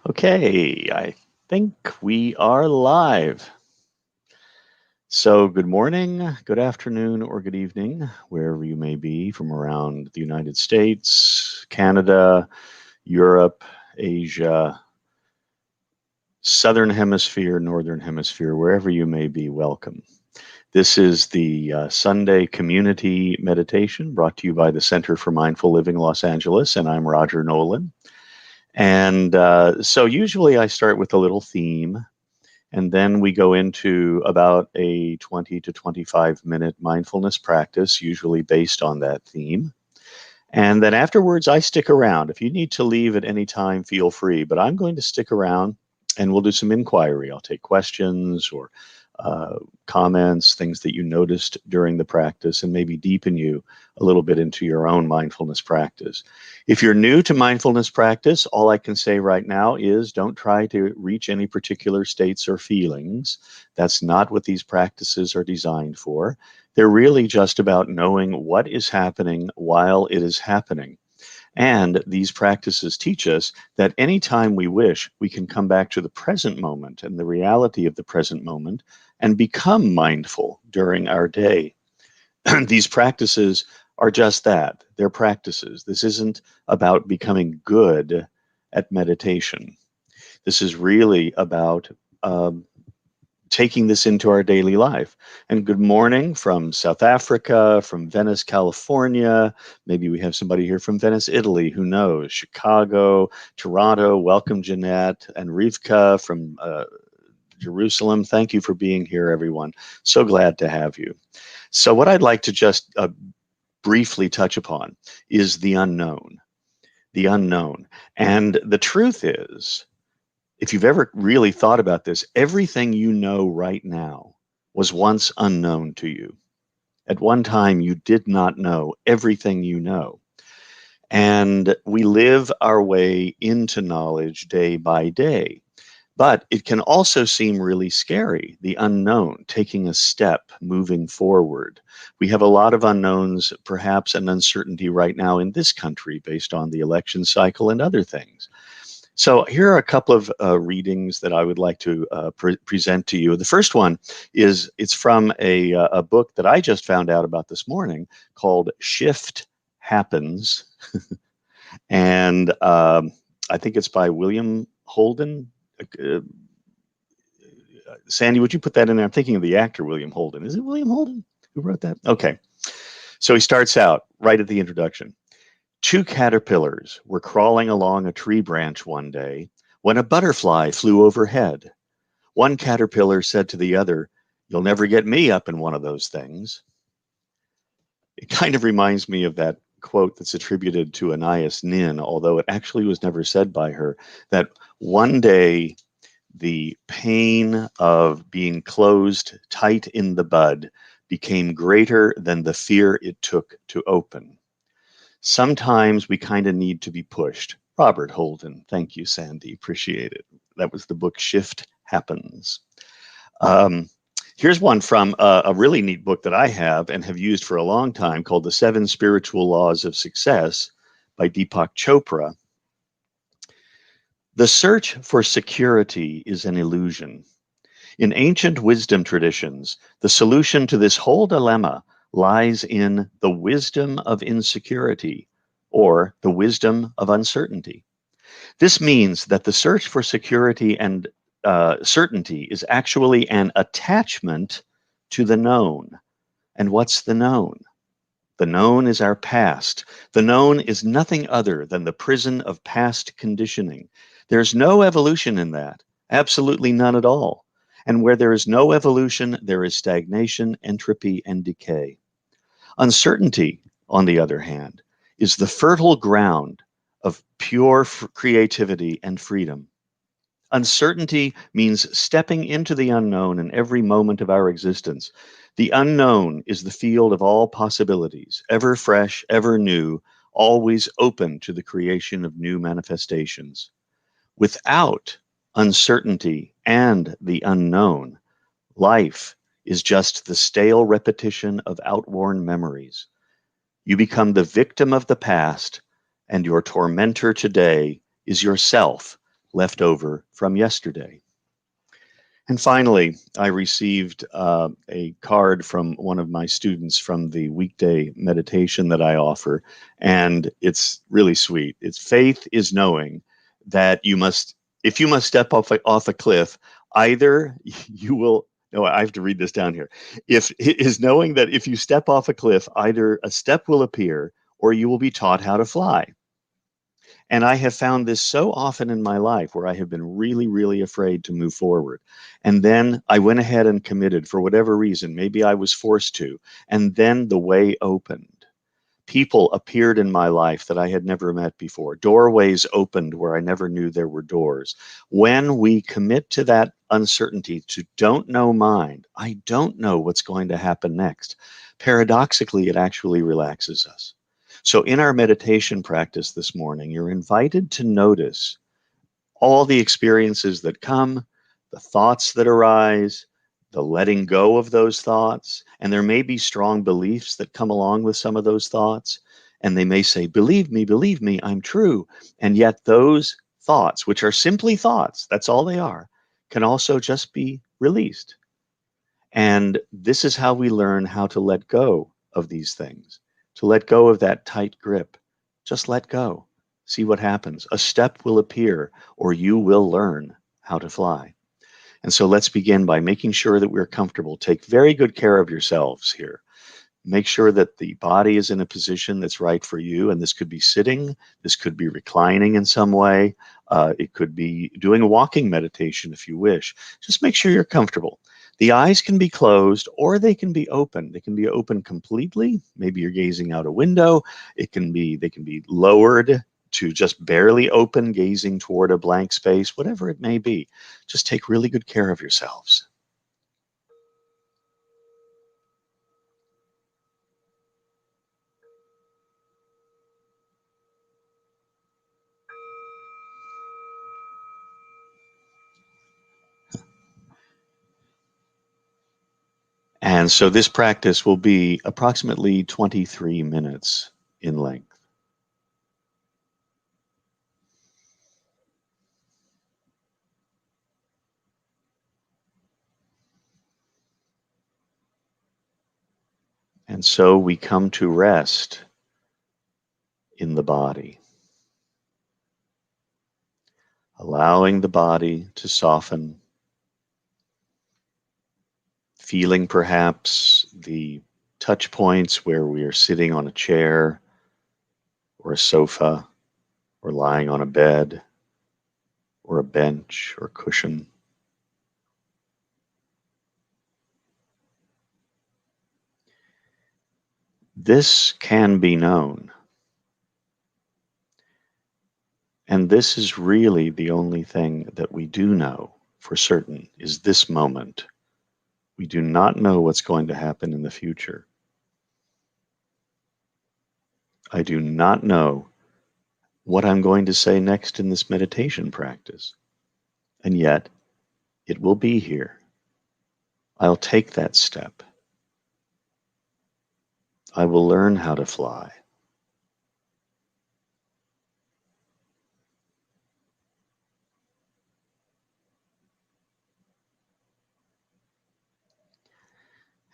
Okay, I think we are live. So, good morning, good afternoon, or good evening, wherever you may be from around the United States, Canada, Europe, Asia, Southern Hemisphere, Northern Hemisphere, wherever you may be, welcome. This is the Sunday Community Meditation brought to you by the Center for Mindful Living Los Angeles, and I'm Roger Nolan. And so usually I start with a little theme, and then we go into about a 20 to 25-minute mindfulness practice, usually based on that theme. And then afterwards, I stick around. If you need to leave at any time, feel free, but I'm going to stick around and we'll do some inquiry. I'll take questions or comments, things that you noticed during the practice, and maybe deepen you a little bit into your own mindfulness practice. If you're new to mindfulness practice, all I can say right now is don't try to reach any particular states or feelings. That's not what these practices are designed for. They're really just about knowing what is happening while it is happening. And these practices teach us that anytime we wish, we can come back to the present moment and the reality of the present moment and become mindful during our day. These practices are just that. They're practices. This isn't about becoming good at meditation. This is really about taking this into our daily life. And good morning from South Africa, from Venice, California. Maybe we have somebody here from Venice, Italy, who knows? Chicago, Toronto. Welcome, Jeanette and Rivka from Jerusalem. Thank you for being here, everyone. So glad to have you. So what I'd like to just briefly touch upon is the unknown. The unknown. And the truth is, if you've ever really thought about this, everything you know right now was once unknown to you. At one time, you did not know everything you know. And we live our way into knowledge day by day. But it can also seem really scary, the unknown, taking a step, moving forward. We have a lot of unknowns, perhaps an uncertainty right now in this country based on the election cycle and other things. So here are a couple of readings that I would like to present to you. The first one is it's from a book that I just found out about this morning called Shift Happens. And I think it's by William Holden. Sandy, would you put that in there? I'm thinking of the actor William Holden. Is it William Holden who wrote that? Okay. So he starts out right at the introduction. Two caterpillars were crawling along a tree branch one day when a butterfly flew overhead. One caterpillar said to the other, "You'll never get me up in one of those things." It kind of reminds me of that quote that's attributed to Anais Nin, although it actually was never said by her, that one day the pain of being closed tight in the bud became greater than the fear it took to open. Sometimes we kind of need to be pushed. Robert Holden. Thank you, Sandy. Appreciate it. That was the book Shift Happens. Here's one from a really neat book that I have and have used for a long time called The 7 Spiritual Laws of Success by Deepak Chopra. The search for security is an illusion. In ancient wisdom traditions, the solution to this whole dilemma lies in the wisdom of insecurity or the wisdom of uncertainty. This means that the search for security and certainty is actually an attachment to the known. And what's the known? The known is our past. The known is nothing other than the prison of past conditioning. There's no evolution in that, absolutely none at all. And where there is no evolution, there is stagnation, entropy, and decay. Uncertainty, on the other hand, is the fertile ground of pure creativity and freedom. Uncertainty means stepping into the unknown in every moment of our existence. The unknown is the field of all possibilities, ever fresh, ever new, always open to the creation of new manifestations. Without uncertainty and the unknown, life is just the stale repetition of outworn memories. You become the victim of the past, and your tormentor today is yourself, left over from yesterday. And finally, I received a card from one of my students from the weekday meditation that I offer, and it's really sweet. It's faith is knowing that if you must step off a cliff, either you will. No, I have to read this down here. If it is knowing that if you step off a cliff, either a step will appear or you will be taught how to fly. And I have found this so often in my life where I have been really, really afraid to move forward. And then I went ahead and committed for whatever reason. Maybe I was forced to. And then the way opened. People appeared in my life that I had never met before. Doorways opened where I never knew there were doors. When we commit to that uncertainty, to don't know mind, I don't know what's going to happen next. Paradoxically, it actually relaxes us. So in our meditation practice this morning, you're invited to notice all the experiences that come, the thoughts that arise, the letting go of those thoughts. And there may be strong beliefs that come along with some of those thoughts. And they may say, believe me, I'm true. And yet those thoughts, which are simply thoughts, that's all they are, can also just be released. And this is how we learn how to let go of these things, to let go of that tight grip. Just let go. See what happens. A step will appear, or you will learn how to fly. And so let's begin by making sure that we're comfortable. Take very good care of yourselves here. Make sure that the body is in a position that's right for you. And this could be sitting, this could be reclining in some way. It could be doing a walking meditation if you wish. Just make sure you're comfortable. The eyes can be closed or they can be open. They can be open completely. Maybe you're gazing out a window. They can be lowered to just barely open, gazing toward a blank space, whatever it may be. Just take really good care of yourselves. And so this practice will be approximately 23 minutes in length. And so we come to rest in the body, allowing the body to soften, feeling perhaps the touch points where we are sitting on a chair or a sofa or lying on a bed or a bench or cushion. This can be known. And this is really the only thing that we do know for certain is this moment. We do not know what's going to happen in the future. I do not know what I'm going to say next in this meditation practice. And yet, it will be here. I'll take that step. I will learn how to fly.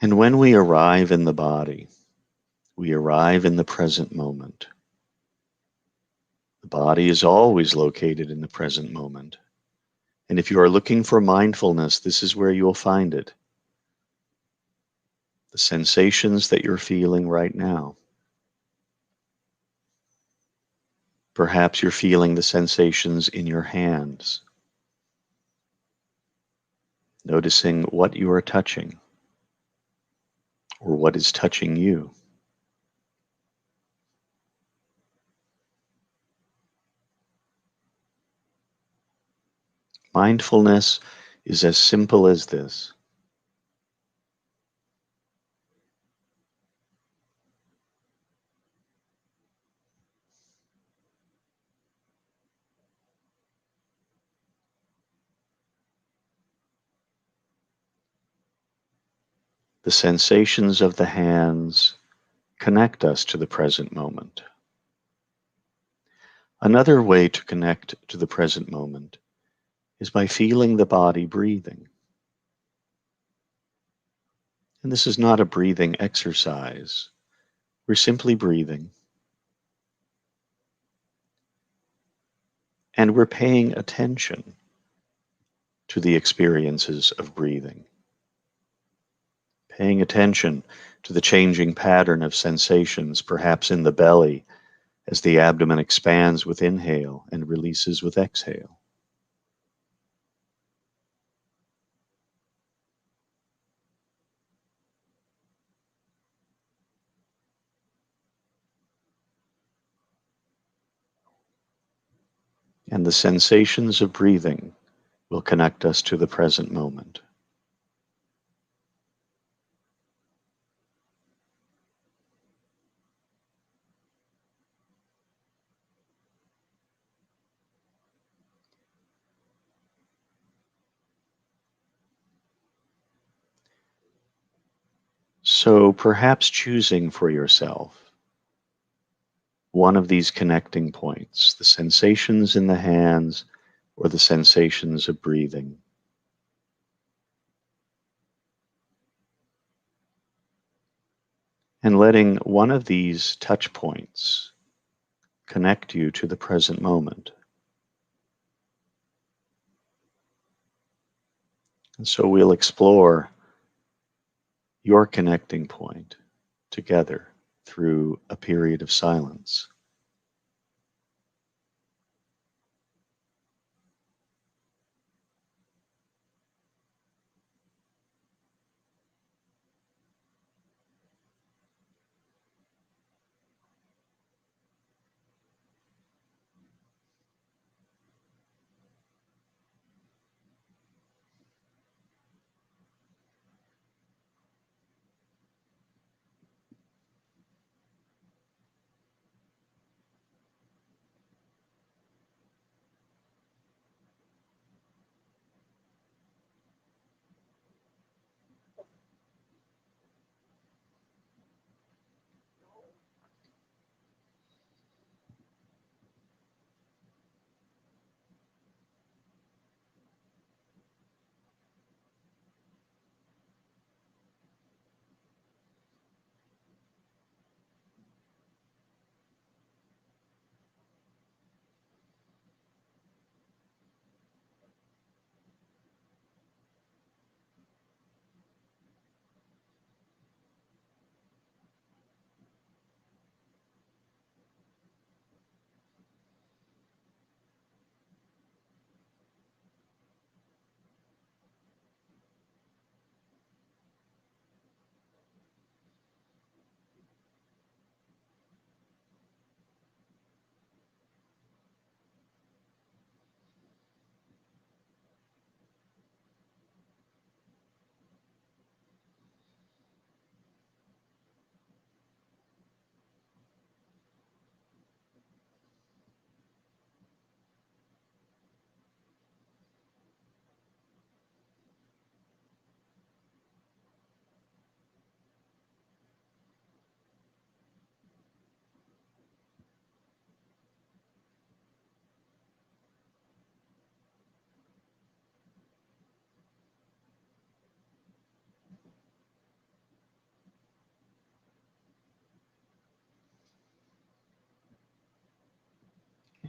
And when we arrive in the body, we arrive in the present moment. The body is always located in the present moment. And if you are looking for mindfulness, this is where you'll find it. The sensations that you're feeling right now. Perhaps you're feeling the sensations in your hands, noticing what you are touching or what is touching you. Mindfulness is as simple as this. The sensations of the hands connect us to the present moment. Another way to connect to the present moment is by feeling the body breathing. And this is not a breathing exercise. We're simply breathing. And we're paying attention to the experiences of breathing. Paying attention to the changing pattern of sensations, perhaps in the belly, as the abdomen expands with inhale and releases with exhale. And the sensations of breathing will connect us to the present moment. So perhaps choosing for yourself one of these connecting points, the sensations in the hands or the sensations of breathing. And letting one of these touch points connect you to the present moment. And so we'll explore your connecting point together through a period of silence.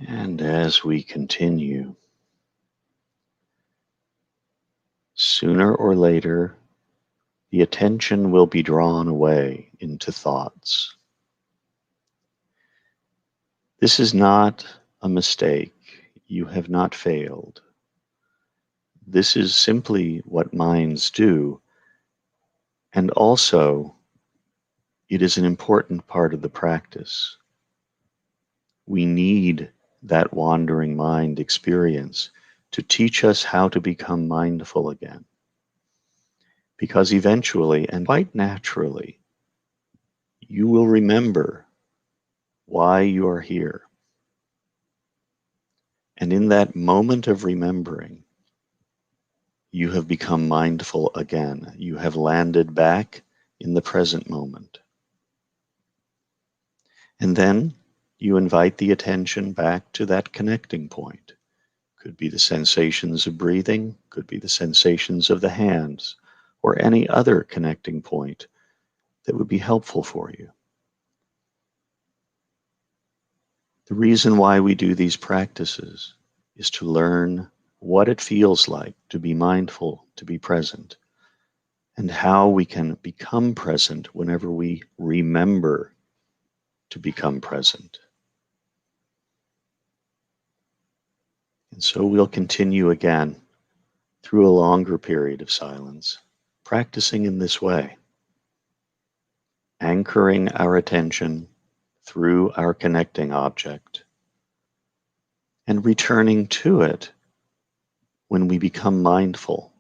And as we continue, sooner or later, the attention will be drawn away into thoughts. This is not a mistake. You have not failed. This is simply what minds do, and also it is an important part of the practice. We need that wandering mind experience to teach us how to become mindful again. Because eventually, and quite naturally, you will remember why you are here. And in that moment of remembering, you have become mindful again. You have landed back in the present moment. And then you invite the attention back to that connecting point. Could be the sensations of breathing, could be the sensations of the hands, or any other connecting point that would be helpful for you. The reason why we do these practices is to learn what it feels like to be mindful, to be present, and how we can become present whenever we remember to become present. And so we'll continue again through a longer period of silence, practicing in this way, anchoring our attention through our connecting object and returning to it when we become mindful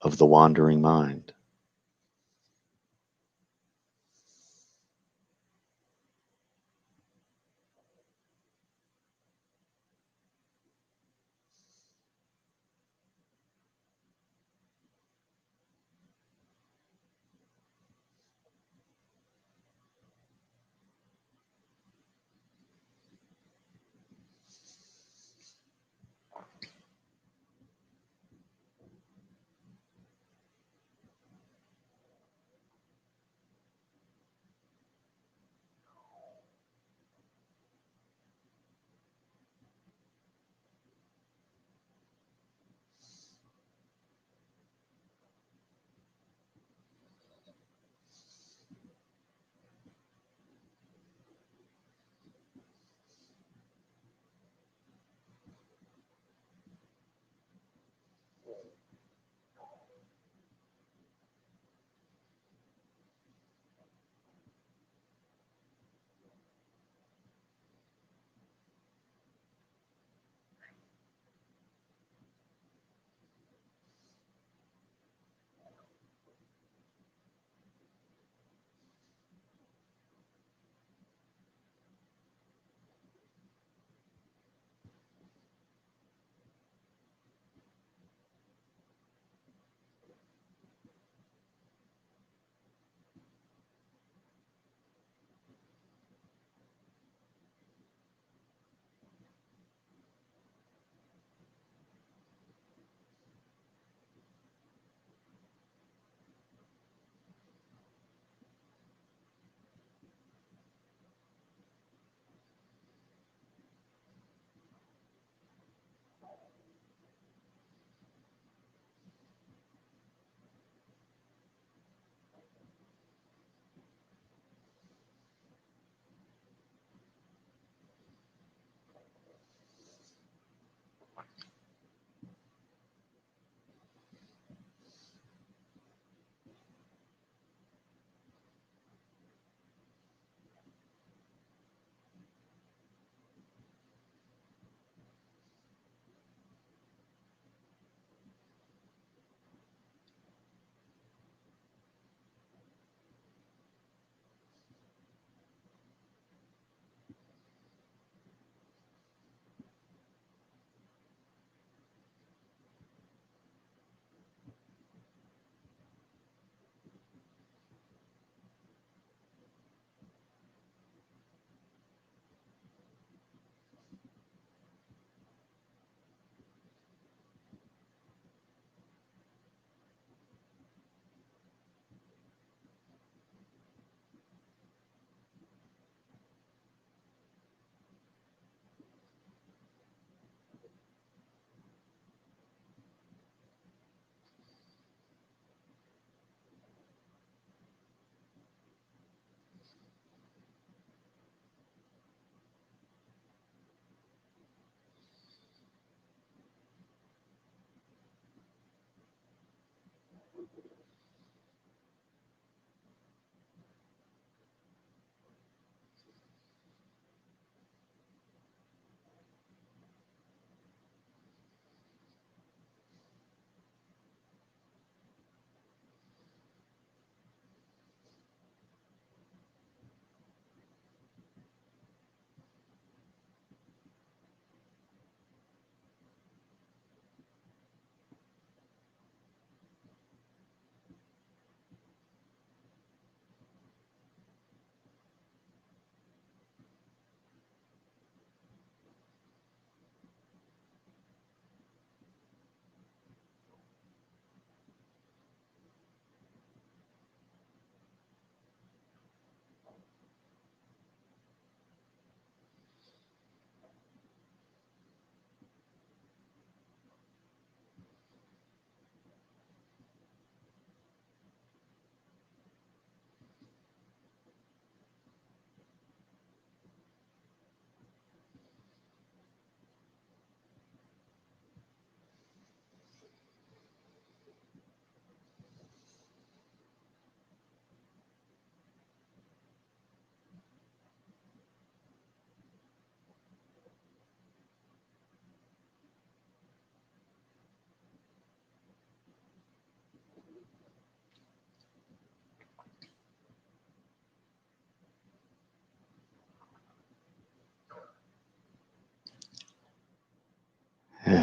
of the wandering mind.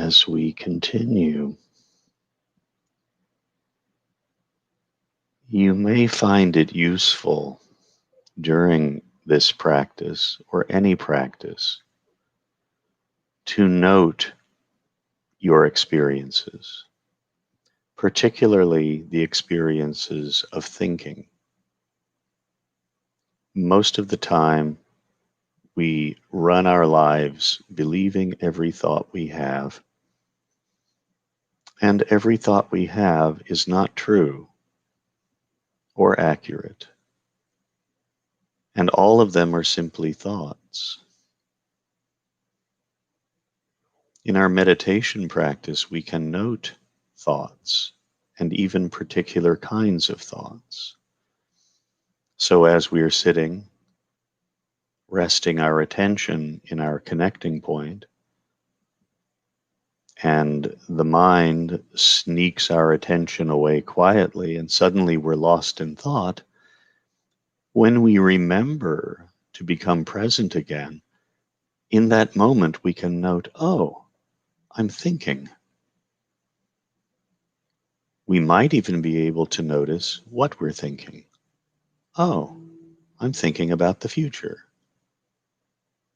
as we continue, you may find it useful during this practice or any practice to note your experiences, particularly the experiences of thinking. Most of the time, we run our lives believing every thought we have, and every thought we have is not true or accurate, and all of them are simply thoughts. In our meditation practice, we can note thoughts and even particular kinds of thoughts. So as we are sitting, resting our attention in our connecting point, and the mind sneaks our attention away quietly, and suddenly we're lost in thought, when we remember to become present again, in that moment we can note, oh, I'm thinking. We might even be able to notice what we're thinking. Oh, I'm thinking about the future.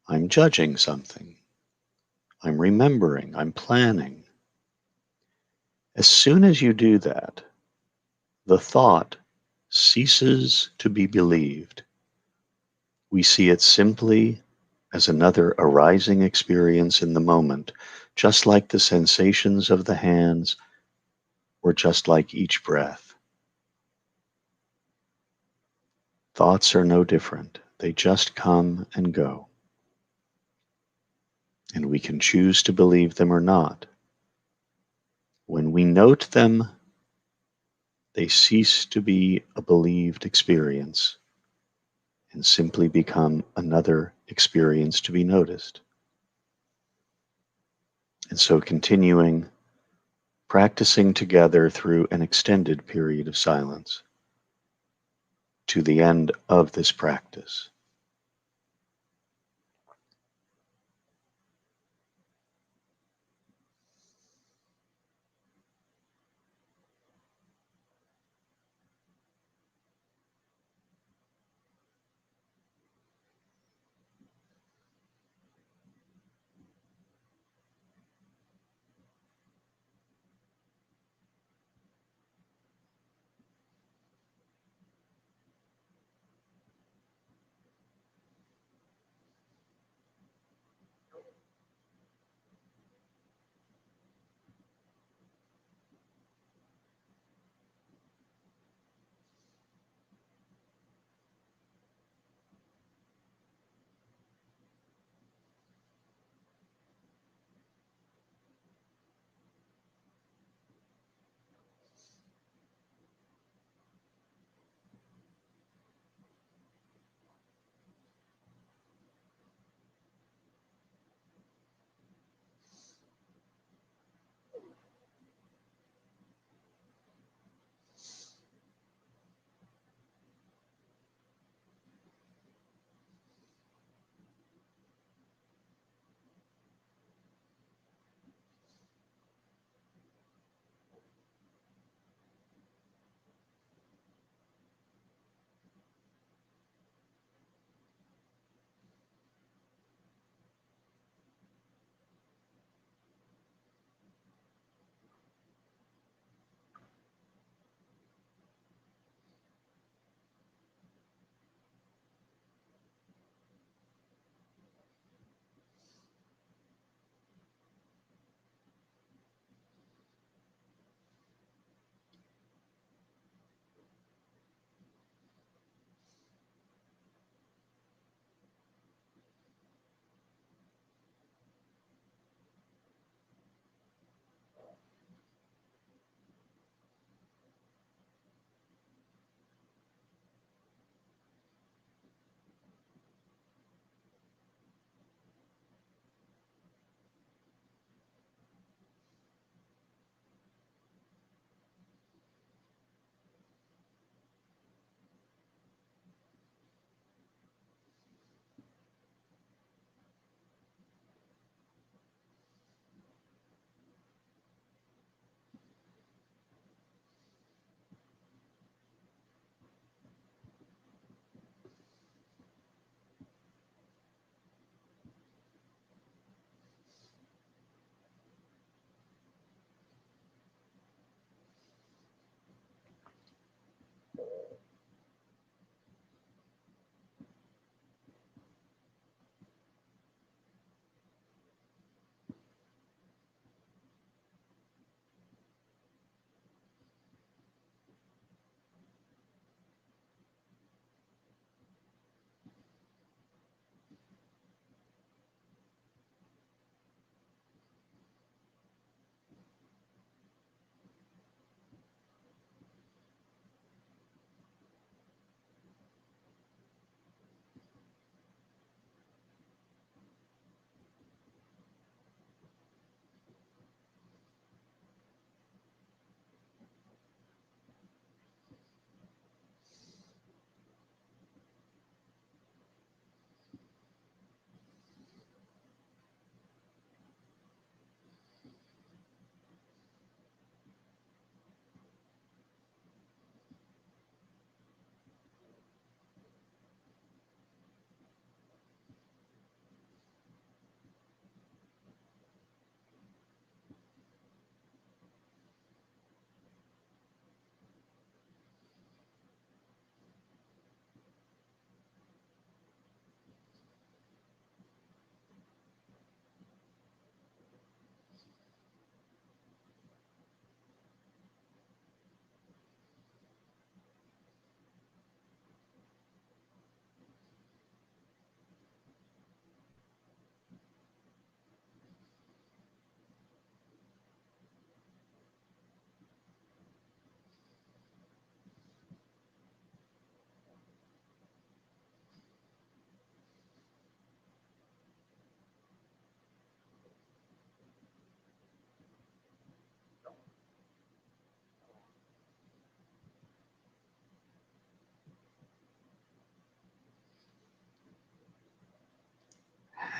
I'm judging something. I'm remembering. I'm planning. As soon as you do that, the thought ceases to be believed. We see it simply as another arising experience in the moment, just like the sensations of the hands or just like each breath. Thoughts are no different. They just come and go. And we can choose to believe them or not. When we note them, they cease to be a believed experience and simply become another experience to be noticed. And so continuing, practicing together through an extended period of silence to the end of this practice.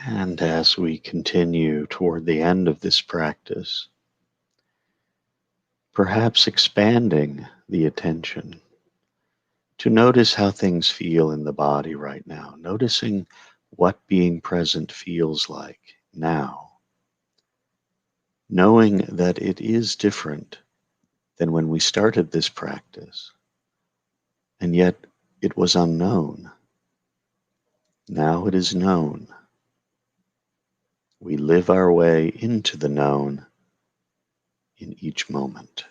And as we continue toward the end of this practice, perhaps expanding the attention to notice how things feel in the body right now, noticing what being present feels like now, knowing that it is different than when we started this practice, and yet it was unknown. Now it is known. We live our way into the known in each moment.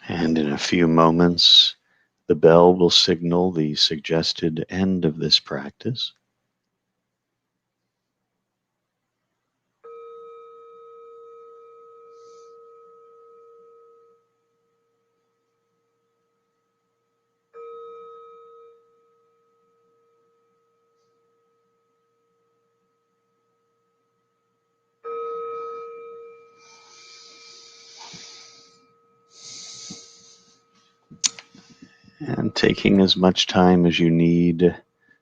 And in a few moments, the bell will signal the suggested end of this practice. And taking as much time as you need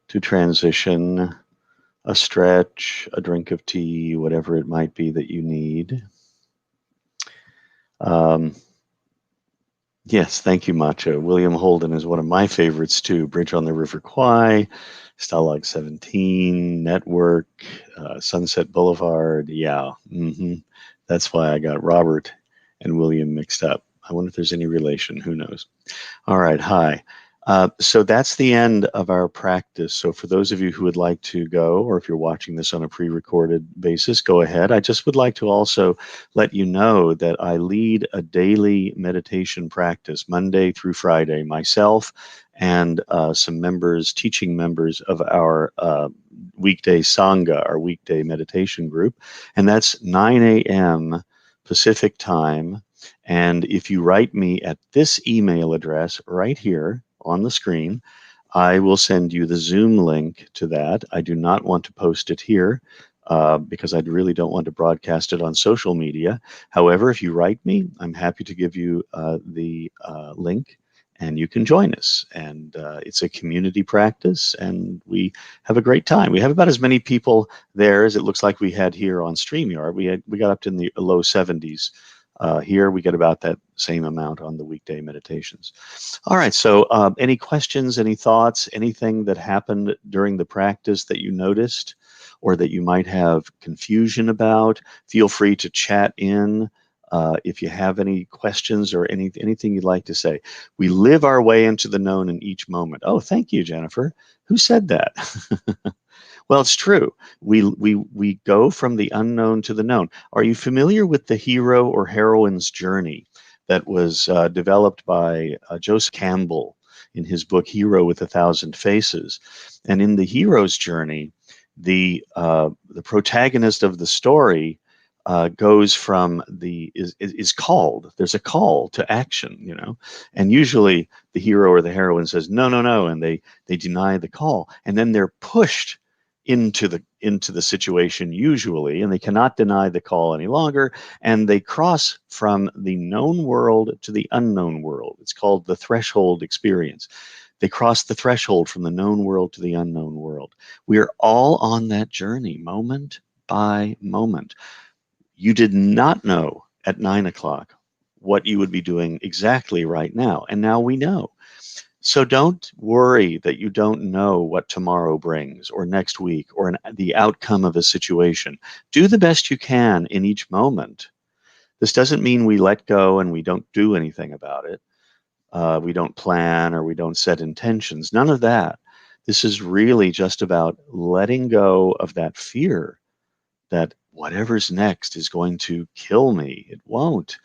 to transition, a stretch, a drink of tea, whatever it might be that you need. Um, yes, thank you, Matcha. William Holden is one of my favorites too. Bridge on the River Kwai, Stalag 17, Network, Sunset Boulevard. Yeah, that's why I got Robert and William mixed up. I wonder if there's any relation. Who knows? All right, hi. So that's the end of our practice. So for those of you who would like to go, or if you're watching this on a pre-recorded basis, go ahead. I just would like to also let you know that I lead a daily meditation practice Monday through Friday, myself and some members, teaching members of our weekday Sangha, our weekday meditation group. And that's 9 a.m. Pacific time. And if you write me at this email address right here on the screen, I will send you the Zoom link to that. I do not want to post it here because I really don't want to broadcast it on social media. However, if you write me, I'm happy to give you the link and you can join us. And it's a community practice and we have a great time. We have about as many people there as it looks like we had here on StreamYard. We got up to the low 70s. Here we get about that same amount on the weekday meditations. All right, so any questions, any thoughts, anything that happened during the practice that you noticed or that you might have confusion about, feel free to chat in if you have any questions or anything you'd like to say. We live our way into the known in each moment. Oh, thank you, Jennifer. Who said that? Well, it's true. We go from the unknown to the known. Are you familiar with the hero or heroine's journey that was developed by Joseph Campbell in his book Hero with a Thousand Faces? And in the hero's journey, the protagonist of the story goes from is called. There's a call to action, you know, and usually the hero or the heroine says no, no, no, and they deny the call, and then they're pushed into the situation usually, and they cannot deny the call any longer, and they cross from the known world to the unknown world. It's called the threshold experience. They cross the threshold from the known world to the unknown world. We are all on that journey, moment by moment. You did not know at 9 o'clock what you would be doing exactly right now, and now we know. So don't worry that you don't know what tomorrow brings or next week or the outcome of a situation. Do the best you can in each moment. This doesn't mean we let go and we don't do anything about it. We don't plan or we don't set intentions. None of that. This is really just about letting go of that fear that whatever's next is going to kill me. It won't.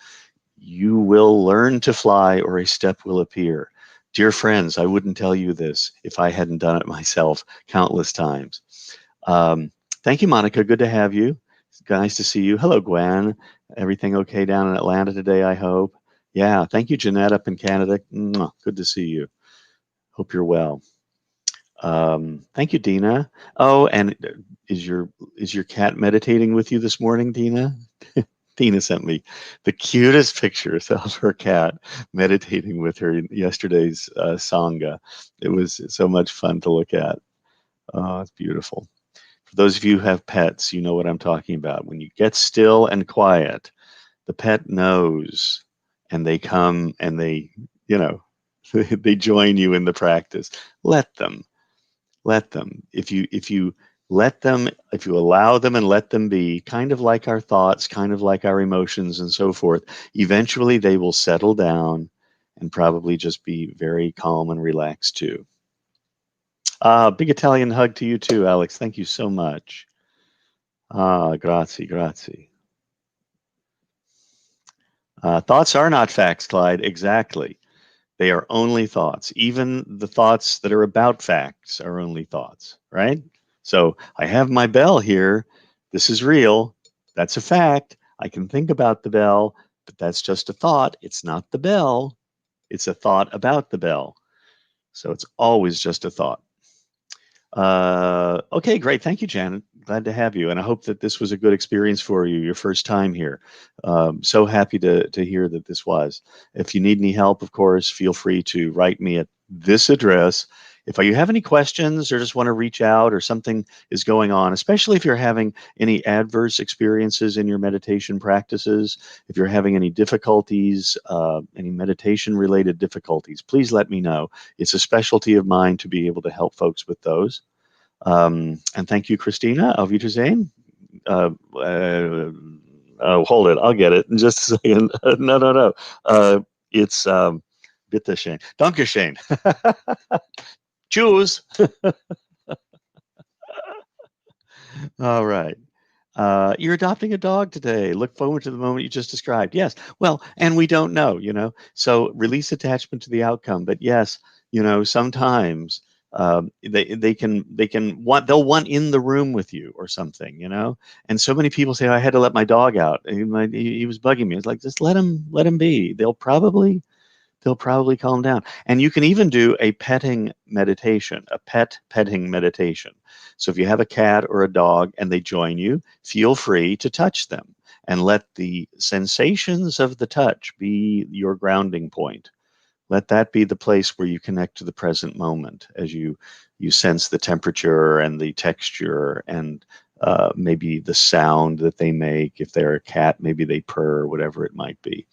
You will learn to fly or a step will appear. Dear friends, I wouldn't tell you this if I hadn't done it myself countless times. Thank you, Monica. Good to have you. It's nice to see you. Hello, Gwen. Everything okay down in Atlanta today, I hope? Yeah, thank you, Jeanette, up in Canada. Mwah, good to see you. Hope you're well. Thank you, Dina. Oh, and is your cat meditating with you this morning, Dina? Dina sent me the cutest pictures of her cat meditating with her in yesterday's Sangha. It was so much fun to look at. Oh, it's beautiful. For those of you who have pets, you know what I'm talking about. When you get still and quiet, the pet knows, and they come and they, you know, they join you in the practice. Let them. Let them. If you let them, if you allow them and let them be, kind of like our thoughts, kind of like our emotions and so forth, eventually they will settle down and probably just be very calm and relaxed too. Big Italian hug to you too, Alex. Thank you so much. Grazie, grazie. Thoughts are not facts, Clyde. Exactly. They are only thoughts. Even the thoughts that are about facts are only thoughts, right? So I have my bell here. This is real. That's a fact. I can think about the bell, but that's just a thought. It's not the bell. It's a thought about the bell. So it's always just a thought. Okay, great. Thank you, Janet. Glad to have you. And I hope that this was a good experience for you, your first time here. So happy to hear that this was. If you need any help, of course, feel free to write me at this address. If you have any questions or just want to reach out or something is going on, especially if you're having any adverse experiences in your meditation practices, if you're having any difficulties, any meditation-related difficulties, please let me know. It's a specialty of mine to be able to help folks with those. And thank you, Christina. Auf Wiedersehen. Oh, hold it. I'll get it in just a second. No. It's bitte schön. Dankeschön. Choose. All right. You're adopting a dog today. Look forward to the moment you just described. Yes. Well, and we don't know, So release attachment to the outcome. But yes, sometimes they'll want in the room with you or something. And so many people say, I had to let my dog out. He was bugging me. It's like, just let him be. They'll probably calm down. And you can even do a petting meditation, a pet petting meditation. So if you have a cat or a dog and they join you, feel free to touch them and let the sensations of the touch be your grounding point. Let that be the place where you connect to the present moment as you sense the temperature and the texture and maybe the sound that they make. If they're a cat, maybe they purr, whatever it might be.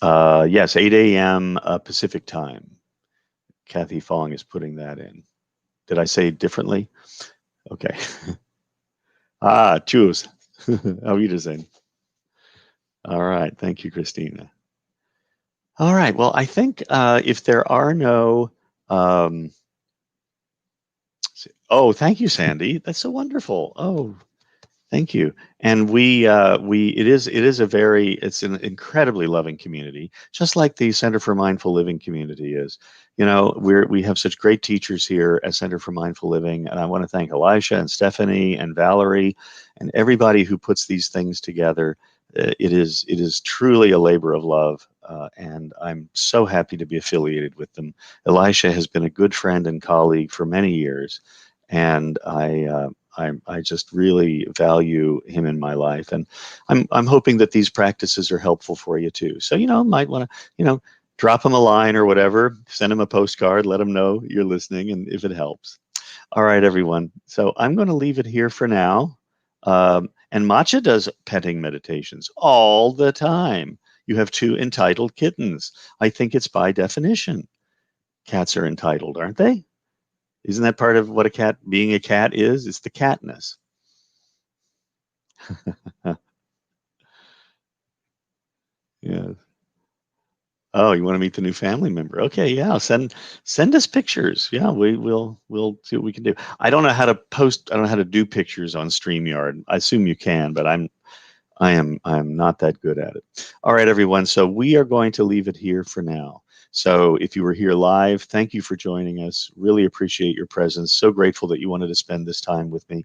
Yes, 8 a.m. Pacific time. Kathy Fong is putting that in. Did I say differently? Okay. Choose. Auf Wiedersehen. All right. Thank you, Christina. All right. Well, I think if there are no... oh, thank you, Sandy. That's so wonderful. Oh, thank you. And it's an incredibly loving community, just like the Center for Mindful Living community is. We have such great teachers here at Center for Mindful Living, and I want to thank Elisha and Stephanie and Valerie and everybody who puts these things together. It is truly a labor of love, and I'm so happy to be affiliated with them. Elisha has been a good friend and colleague for many years, and I just really value him in my life, and I'm hoping that these practices are helpful for you too. So might want to drop him a line or whatever, send him a postcard, let him know you're listening, and if it helps. All right, everyone. So I'm going to leave it here for now. And Matcha does petting meditations all the time. You have 2 entitled kittens. I think it's by definition. Cats are entitled, aren't they? Isn't that part of what being a cat is? It's the catness. Yeah. Oh, you want to meet the new family member? Okay, yeah. Send us pictures. Yeah, we'll see what we can do. I don't know how to post. I don't know how to do pictures on StreamYard. I assume you can, but I am not that good at it. All right, everyone. So we are going to leave it here for now. So if you were here live, thank you for joining us. Really appreciate your presence. So grateful that you wanted to spend this time with me.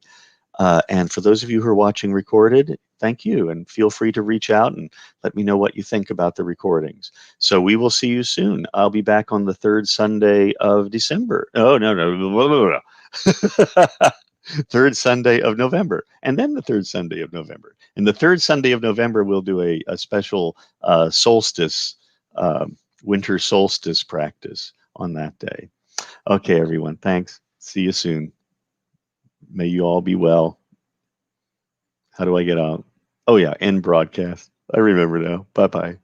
And for those of you who are watching recorded, thank you, and feel free to reach out and let me know what you think about the recordings. So we will see you soon. I'll be back on the third Sunday of December. Oh, no, no. Third Sunday of November, and then the third Sunday of November. And the third Sunday of November, we'll do a special solstice, winter solstice practice on that day. Okay, everyone. Thanks. See you soon. May you all be well. How do I get out? Oh, yeah, end broadcast. I remember now. Bye bye.